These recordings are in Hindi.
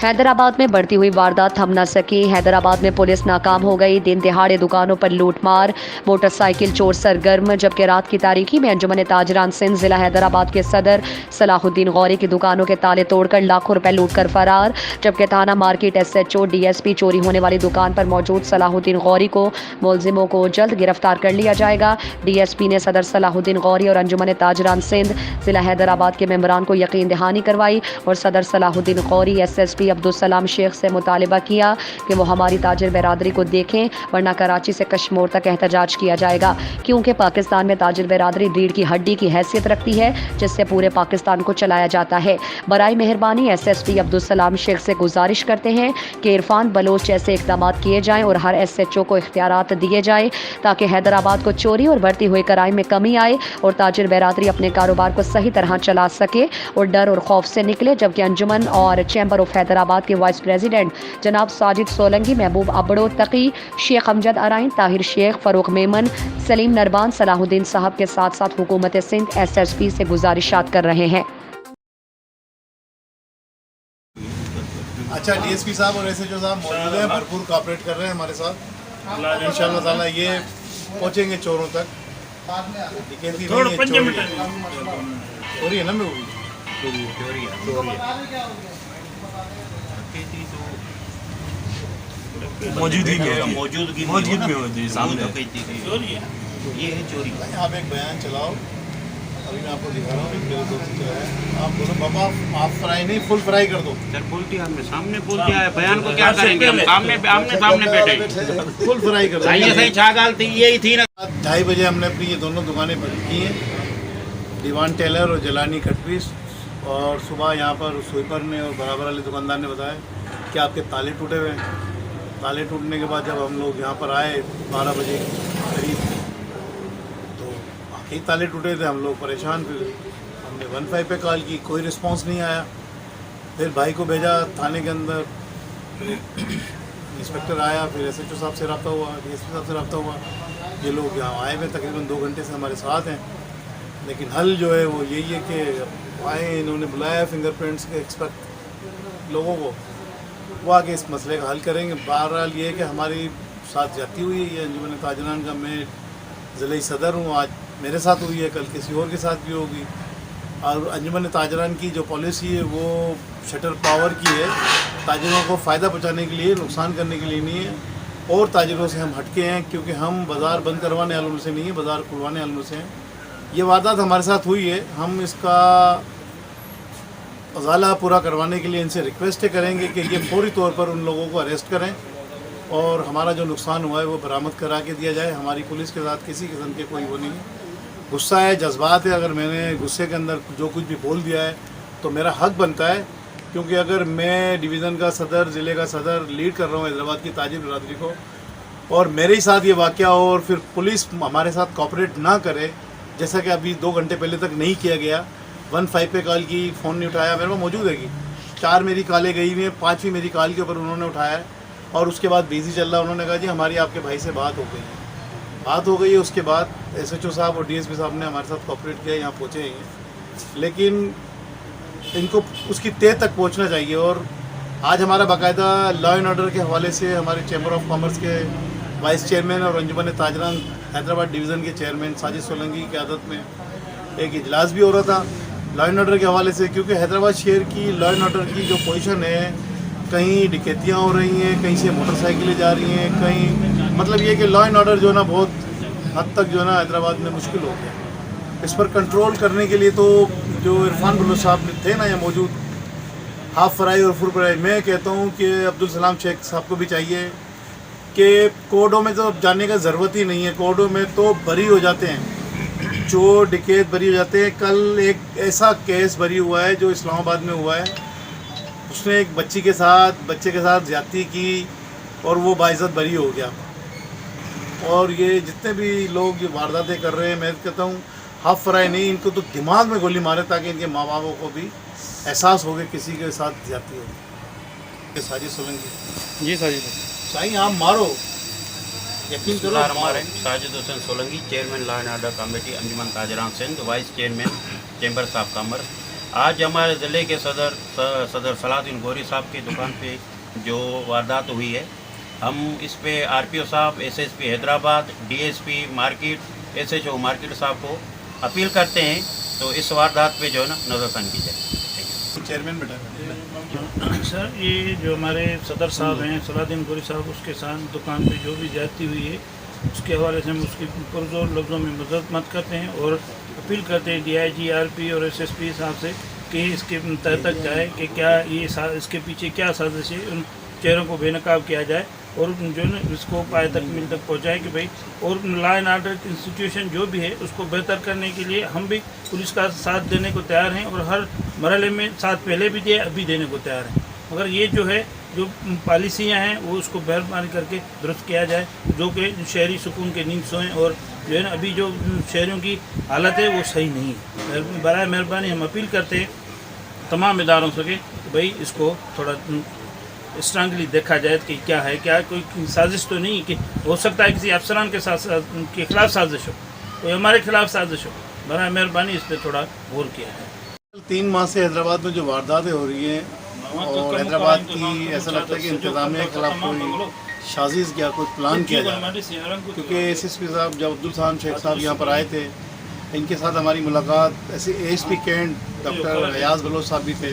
हैदराबाद में बढ़ती हुई वारदात थम न सकी। हैदराबाद में पुलिस नाकाम हो गई। दिन दिहाड़े दुकानों पर लूटमार, मोटरसाइकिल चोर सरगर्म। जबकि रात की तारीखी में अंजुमन ताजरान सिंध जिला हैदराबाद के सदर सलाहुद्दीन गौरी की दुकानों के ताले तोड़कर लाखों रुपए लूटकर फरार। जबकि थाना मार्केट SHO DSP चोरी होने वाली दुकान पर मौजूद सलाहुद्दीन गौरी को मुलजिमों को जल्द गिरफ्तार कर लिया जाएगा। DSP ने सदर सलाहुद्दीन गौरी और अंजुमन ताजरान सिंध जिला हैदराबाद के मेंबरान को यकीन दहानी करवाई और सदर सलाहुद्दीन गौरी SSP अब्दुल सलाम शेख से मुतालिबा किया कि वो हमारी ताजिर बिरादरी को देखें, वरना कराची से कश्मीर तक एहतजाज किया जाएगा। क्योंकि पाकिस्तान में ताजिर बिरादरी रीढ़ की हड्डी की हैसियत रखती है जिससे पूरे पाकिस्तान को चलाया जाता है। बराए मेहरबानी SSP अब्दुल सलाम शेख से गुजारिश करते हैं कि इरफान बलोच जैसे इकदाम किए जाएं और हर SHO को इख्तियारात दिए जाए ताकि हैदराबाद को चोरी और बढ़ती हुई क्राइम में कमी आए और ताजिर बिरादरी अपने कारोबार को सही तरह चला सके और डर और खौफ से निकले। जबकि अंजुमन और चैम्बर ऑफ हैदराबाद के वाइस प्रेसिडेंट जनाब साजिद सोलंकी, महबूब अबड़ो तकी, शेख अमजद अराइन, ताहिर शेख, फरूक मेमन, सलीम नरबान, सलाहुद्दीन साहब के साथ साथ हुकूमत सिंध SSP से गुजारिशात कर रहे हैं। अच्छा, DSP साहब और SHO साहब मौजूद हैं, भरपूर कोऑपरेट कर रहे हैं हमारे साथ। इंशाल्लाह ताला ये पहुंचेंगे चोरों तक। दिखेती नहीं है चोरी है ना, मैं मौजूदगी में होती है सामने। ये है चोरी। आप एक बयान चलाओ, अभी मैं आपको दिखा रहा हूँ, मेरे दोस्त चलाया। आप बोलो बाबा आप फ्राई नहीं फुल फ्राई कर दो। सर बोलती है, सामने बोलती है, बयान को क्या करेंगे हम? सामने बैठे फुल फ्राई कर दो। सही छागाल थी, यही थी ना। 2:30 बजे हमने अपनी ये दोनों दुकानें बंद की हैं, दीवान टेलर और जलानी कटपीस। और सुबह यहाँ पर स्वीपर ने और बराबर वाले दुकानदार ने बताया कि आपके ताले टूटे हुए हैं। ताले टूटने के बाद जब हम लोग यहाँ पर आए 12 बजे करीब, तो बाकी ताले टूटे थे। हम लोग परेशान, फिर हमने 15 पे कॉल की, कोई रिस्पांस नहीं आया। फिर भाई को भेजा थाने के अंदर, इंस्पेक्टर आया, फिर SHO साहब से रब्ता हुआ, DSP साहब से रब्ता हुआ। ये लोग यहाँ आए हुए तकरीबन 2 घंटे से हमारे साथ हैं, लेकिन हल जो है वो यही है कि आए, इन्होंने बुलाया फिंगरप्रिंट्स के एक्सपर्ट लोगों को, वो आके इस मसले का हल करेंगे। बहरहाल ये है कि हमारी साथ जाती हुई है ये अंजुमन ताजरान का, मैं ज़िले सदर हूँ, आज मेरे साथ हुई है, कल किसी और के साथ भी होगी। और अंजुमन ताजरान की जो पॉलिसी है वो शटर पावर की है, ताजिरों को फ़ायदा पहुँचाने के लिए, नुकसान करने के लिए नहीं है। और ताजिरों से हम हटके हैं क्योंकि हम बाज़ार बंद करवाने वालों से नहीं है, बाज़ार खुलवाने वालों से हैं। ये वारदात हमारे साथ हुई है, हम इसका अजाला पूरा करवाने के लिए इनसे रिक्वेस्ट करेंगे कि ये फौरी तौर पर उन लोगों को अरेस्ट करें और हमारा जो नुकसान हुआ है वो बरामद करा के दिया जाए। हमारी पुलिस के साथ किसी किस्म के कोई वो नहीं है। गुस्सा है, जज्बात है, अगर मैंने गुस्से के अंदर जो कुछ भी बोल दिया है तो मेरा हक बनता है, क्योंकि अगर मैं डिवीज़न का सदर, ज़िले का सदर लीड कर रहा हूँ हैदराबाद की ताजिर बिरादरी को, और मेरे ही साथ ये वाक़या हो और फिर पुलिस हमारे साथ कोऑपरेट ना करे, जैसा कि अभी 2 घंटे पहले तक नहीं किया गया। 15 पे कॉल की, फ़ोन नहीं उठाया, मेरे पास मौजूद है कि 4 मेरी कॉलें गई हुई हैं, 5वीं मेरी कॉल के ऊपर उन्होंने उठाया है और उसके बाद बिजी चल रहा। उन्होंने कहा जी हमारी आपके भाई से बात हो गई है, बात हो गई है। उसके बाद SHO साहब और DSP साहब ने हमारे साथ कोऑपरेट किया, यहाँ पहुँचे हैं, लेकिन इनको उसकी तह तक पहुँचना चाहिए। और आज हमारा बाकायदा लॉ एंड ऑर्डर के हवाले से हमारे चैम्बर ऑफ कॉमर्स के वाइस चेयरमैन और अंजुमन ताजरान हैदराबाद डिवीज़न के चेयरमैन साजिद सोलंकी की क़यादत में एक इजलास भी हो रहा था लॉ एंड ऑर्डर के हवाले से, क्योंकि हैदराबाद शहर की लॉ एंड ऑर्डर की जो पोजीशन है, कहीं डकैतियाँ हो रही हैं, कहीं से मोटरसाइकिलें जा रही हैं, कहीं मतलब ये कि लॉ एंड ऑर्डर जो है ना बहुत हद तक जो है ना हैदराबाद में मुश्किल हो गया। इस पर कंट्रोल करने के लिए तो जो इरफान बलोच साहब थे ना ये मौजूद, हाफ फ्राई और फुल फ्राई, मैं कहता हूँ कि अब्दुल सलाम शेख साहब को भी चाहिए कि कोर्टों में तो जाने का ज़रूरत ही नहीं है, कोर्टों में तो बरी हो जाते हैं, चोर डकैत बरी हो जाते हैं। कल एक ऐसा केस बरी हुआ है जो इस्लामाबाद में हुआ है, उसने एक बच्चे के साथ ज़्यादती की और वो बाइज़्ज़त बरी हो गया। और ये जितने भी लोग ये वारदातें कर रहे हैं, मैं कहता हूँ हाफ फ्राई नहीं, इनको तो दिमाग में गोली मारे ताकि इनके माँ बापों को भी एहसास हो कि किसी के साथ ज़्यादती होगी। साजिद सोलंकी जी, साजिद आप मारो, यकीन करो हमारे Sajid Hussain Solanki, chairman law and order committee Anjuman Tajran Sindh, vice chairman chambers of commerce. आज हमारे ज़िले के सदर सलाउद्दीन गौरी साहब की दुकान पे जो वारदात हुई है, हम इस पे आरपीओ साहब, SSP Hyderabad, DSP market, SHO market साहब को अपील करते हैं तो इस वारदात पे जो है ना नज़रसानी की जाए। चेयरमैन बेटा सर, ये जो हमारे सदर साहब हैं सलाउद्दीन गौरी साहब, उसके साथ दुकान पे जो भी ज्यादती हुई है उसके हवाले से हम उसकी पुरजोर लफ्ज़ों में मदद करते हैं और अपील करते हैं डीआईजी, आरपी और एसएसपी साहब से कि इसके तह तक जाए कि क्या ये इसके पीछे क्या साजिश है, उन चेहरों को बेनकाब किया जाए और जो है इसको पाए तक मिल तक पहुँचाए कि भाई, और लॉ एंड ऑर्डर इंस्टीट्यूशन जो भी है उसको बेहतर करने के लिए हम भी पुलिस का साथ देने को तैयार हैं और हर मरहले में साथ पहले भी दिए, अभी देने को तैयार हैं। मगर ये जो है जो पॉलिसियाँ हैं वो उसको मेहरबानी करके दुरुस्त किया जाए, जो कि शहरी सुकून के नींद सोएं, और जो है ना अभी जो शहरों की हालत है वो सही नहीं है। बराए मेहरबानी हम अपील करते हैं तमाम इदारों से कि भाई इसको थोड़ा स्ट्रांगली देखा जाए कि क्या है, क्या कोई साजिश तो नहीं कि हो सकता है किसी अफसरान के साथ के खिलाफ साजिश हो, कोई हमारे खिलाफ साजिश हो। बराए मेहरबानी इस पर थोड़ा गौर किया है। 3 माह से हैदराबाद में जो वारदातें हो रही हैं और हैदराबाद की ऐसा लगता है कि इंतजामिया के खिलाफ कोई साजिश या कोई प्लान किया जाए, क्योंकि एसएसपी साहब जब अब्दुल साहब शेख साहब यहाँ पर आए थे, इनके साथ हमारी मुलाकात ऐसे ASP Cantt doctor Ayaz Baloch साहब भी थे,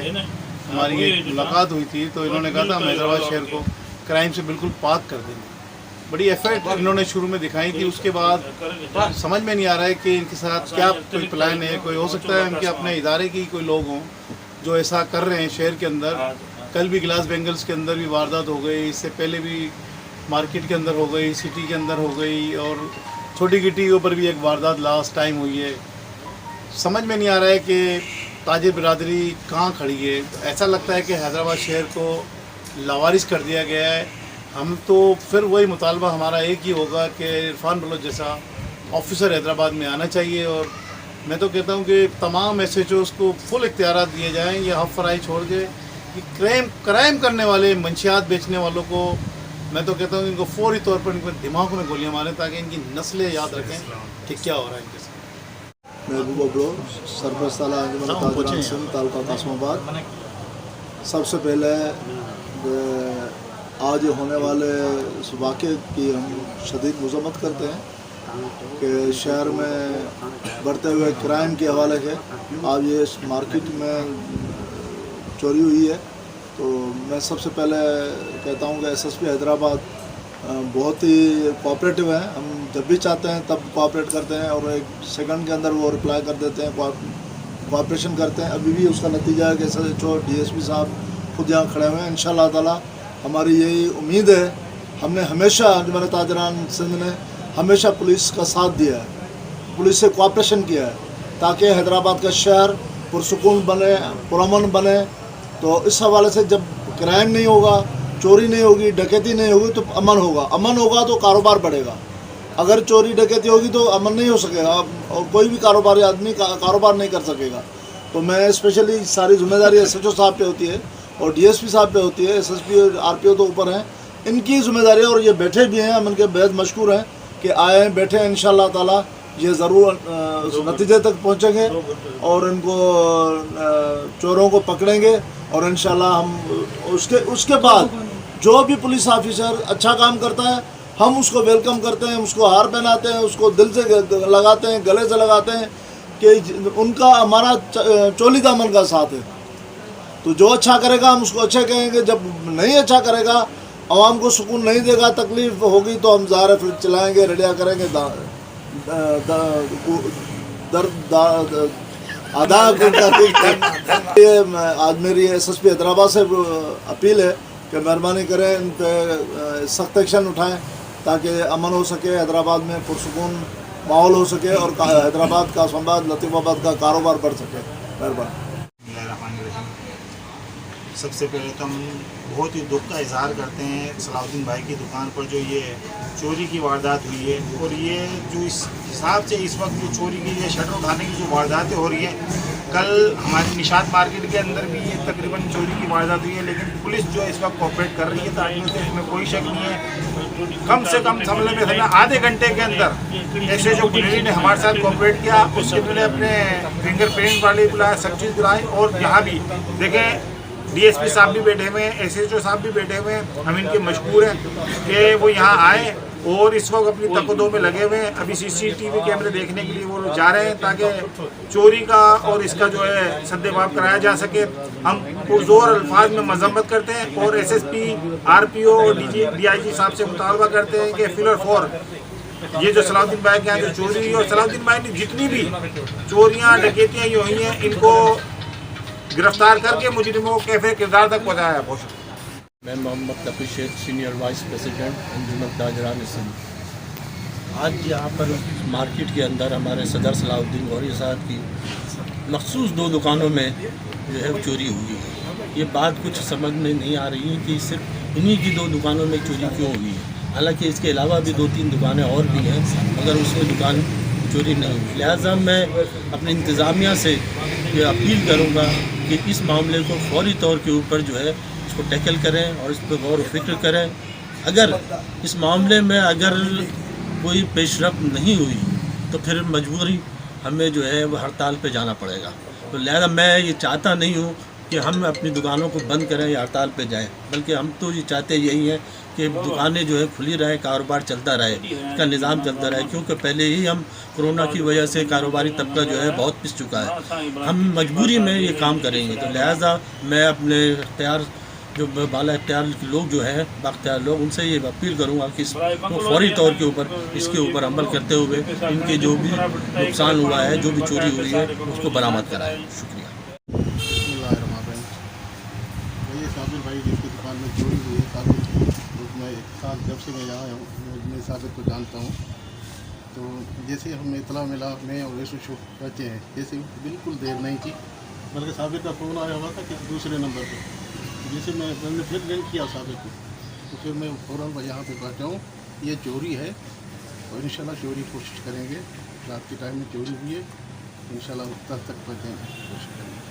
हमारी एक मुलाकात हुई थी, तो इन्होंने कहा था हम हैदराबाद शहर को क्राइम से बिल्कुल पाक कर देंगे। बड़ी एफर्ट इन्होंने शुरू में दिखाई थी, उसके बाद समझ में नहीं आ रहा है कि इनके साथ क्या कोई प्लान है। कोई हो सकता है इनके अपने इदारे के कोई लोग हों जो ऐसा कर रहे हैं शहर के अंदर। कल भी ग्लास बेंगल्स के अंदर भी वारदात हो गई, इससे पहले भी मार्केट के अंदर हो गई, सिटी के अंदर हो गई, और छोटी गिट्टी के ऊपर भी एक वारदात लास्ट टाइम हुई है। समझ में नहीं आ रहा है कि ताजिर बिरादरी कहाँ खड़ी है। ऐसा लगता है कि हैदराबाद शहर को लावारिस कर दिया गया है। हम तो फिर वही मुतालबा हमारा एक ही होगा कि इरफान बलोच जैसा ऑफिसर हैदराबाद में आना चाहिए, और मैं तो कहता हूँ कि तमाम एसएचओस को फुल इख्तियारात दिए जाएँ, ये हफ फराई छोड़ के कि क्राइम करने वाले मंशियात बेचने वालों को, मैं तो कहता हूँ इनको फौरी तौर पर इनके दिमाग में गोलियाँ मारें ताकि इनकी नस्लें याद रखें कि क्या हो रहा है इनके साथ। महबूबा सरपंच ताला ताजरान सिंह तालुका कासमाबाद। सबसे पहले आज होने वाले इस वाक़े की हम शदीद मज़म्मत करते हैं कि शहर में बढ़ते हुए क्राइम के हवाले से आज ये मार्केट में चोरी हुई है। तो मैं सबसे पहले कहता हूँ कि एसएसपी हैदराबाद बहुत ही कोऑपरेटिव है। हम जब भी चाहते हैं तब कोऑपरेट करते हैं और एक सेकंड के अंदर वो रिप्लाई कर देते हैं, कोऑपरेशन करते हैं। अभी भी उसका नतीजा है कि एसएचओ डीएसपी साहब खुद यहाँ खड़े हुए हैं। इंशाअल्लाह ताला हमारी यही उम्मीद है। हमने हमेशा अजमल ताजरान सिंध ने हमेशा पुलिस का साथ दिया है, पुलिस से कोऑपरेशन किया है ताकि हैदराबाद का शहर पुरसुकून बने, पुरअमन बने। तो इस हवाले से जब क्राइम नहीं होगा, चोरी नहीं होगी, डकैती नहीं होगी तो अमन होगा। अमन होगा तो कारोबार बढ़ेगा। अगर चोरी डकैती होगी तो अमन नहीं हो सकेगा और कोई भी कारोबारी आदमी कारोबार नहीं कर सकेगा। तो मैं स्पेशली सारी जिम्मेदारी एसएचओ साहब पे होती है और डीएसपी साहब पे होती है, एसएसपी और आरपीओ तो ऊपर हैं, इनकी जिम्मेदारी है। और ये बैठे भी हैं, हम इनके बेहद मशकूर हैं कि आए हैं, बैठे हैं। इंशाअल्लाह ताला ये ज़रूर नतीजे तक पहुँचेंगे और इनको चोरों को पकड़ेंगे और इंशाअल्लाह हम उसके बाद जो भी पुलिस ऑफिसर अच्छा काम करता है हम उसको वेलकम करते हैं, उसको हार पहनाते हैं, उसको दिल से लगाते हैं, गले से लगाते हैं कि उनका हमारा चोली दामन का साथ है। तो जो अच्छा करेगा हम उसको अच्छा कहेंगे, जब नहीं अच्छा करेगा, आवाम को सुकून नहीं देगा, तकलीफ होगी तो हम ज़ाहिर फिर चलाएँगे, रेडिया करेंगे, आज मेरी एसएसपी हैदराबाद से अपील है कि मेहरबानी करें, इन पे सख्त एक्शन उठाएं ताकि अमन हो सके, हैदराबाद में पुरसुकून माहौल हो सके और हैदराबाद का कासमाबाद लतीफ़ाबाद का कारोबार बढ़ सके। मेहरबानी। सबसे पहले तो हम बहुत ही दुख का इजहार करते हैं सलाउद्दीन भाई की दुकान पर जो ये चोरी की वारदात हुई है, और ये जो इस हिसाब से इस वक्त जो चोरी की ये शटर उठाने की जो वारदातें हो रही हैं, कल हमारी निशात मार्केट के अंदर भी ये तकरीबन चोरी की वारदात हुई है, लेकिन पुलिस जो इस वक्त कोऑपरेट कर रही है तो इसमें कोई शक नहीं है। कम से कम समय आधे घंटे के अंदर एसएचओ पुनेरी ने हमारे साथ कोऑपरेट किया। उसके मैंने अपने फिंगरप्रिंट वाले बुलाया, सब चीज़ बुलाई। और यहाँ भी देखें डीएसपी साहब भी बैठे हुए हैं, एसएचओ साहब भी बैठे हुए हैं। हम इनके मशहूर हैं कि वो यहाँ आए और इस वक्त अपनी तकदों में लगे हुए हैं। अभी सीसीटीवी कैमरे देखने के लिए वो लोग जा रहे हैं ताकि चोरी का और इसका जो है सद्देबाब कराया जा सके। हम पुरजोर अल्फाज में मजम्मत करते हैं और एसएसपी, आरपीओ और डीआईजी साहब से मुतालबा करते हैं कि फिलर फॉर ये जो सलाउद्दीन भाई के यहाँ जो चोरी हुई और सलाउद्दीन भाई ने जितनी भी चोरियाँ डकैतियाँ ये हुई हैं इनको गिरफ्तार करके मुजरिमों को कैफे किरदार तक पहुँचाया। बहुत शुक्रिया। मैं मोहम्मद तकी शेख, सीनियर वाइस प्रेसिडेंट अंजुमन ताजरान सिंध। आज यहाँ पर मार्केट के अंदर हमारे सदर सलाउद्दीन गौरी साहब की मखसूस 2 दुकानों में जो है चोरी हुई है। ये बात कुछ समझ में नहीं आ रही है कि सिर्फ इन्हीं की 2 दुकानों में चोरी क्यों हुई है। हालांकि इसके अलावा भी 2-3 दुकानें और भी हैं मगर उसमें दुकान चोरी नहीं हुई। लिहाजा मैं अपनी इंतज़ामिया से ये अपील करूँगा कि इस मामले को फौरी तौर के ऊपर जो है इसको टैकल करें और इस पर गौर व फिक्र करें। अगर इस मामले में अगर कोई पेशरफ नहीं हुई तो फिर मजबूरी हमें जो है वो हड़ताल पे जाना पड़ेगा। तो लिहाजा मैं ये चाहता नहीं हूँ कि हम अपनी दुकानों को बंद करें या हड़ताल पे जाएं, बल्कि हम तो ये चाहते यही हैं कि दुकानें जो है खुली रहे, कारोबार चलता रहे, इसका निज़ाम चलता रहे। क्योंकि पहले ही हम कोरोना की वजह से कारोबारी तबका जो है बहुत पिस चुका है। हम मजबूरी में ये काम करेंगे। तो लिहाजा मैं अपने इख्तियार जो बाला इख्तियार के लोग जो हैं बाख्तियार लोग, उनसे ये अपील करूँगा कि इसको फौरी तौर के ऊपर इसके ऊपर अमल करते हुए इनके जो भी नुकसान हुआ है, जो भी चोरी हुई है, उसको बरामद कराएं। शुक्रिया। ये साबिर भाई जिसकी दुकान में चोरी हुई है, साबिर मैं 1 साल जब से मैं यहाँ हूँ मैं साबिर को जानता हूँ। तो जैसे हमें इतला मिला, मैं और यशु कहते हैं, जैसे बिल्कुल देर नहीं की, बल्कि साबिर का फ़ोन आया हुआ था कि दूसरे नंबर पर, जैसे मैंने फिर रिंग किया साबिर को, तो फिर मैं फ़ौरन यहाँ पे पहुँचा हूँ। ये चोरी है और इंशाल्लाह चोरी कोशिश करेंगे। रात के टाइम में चोरी हुई है, इंशाल्लाह तक पहुँचेंगे, कोशिश करेंगे।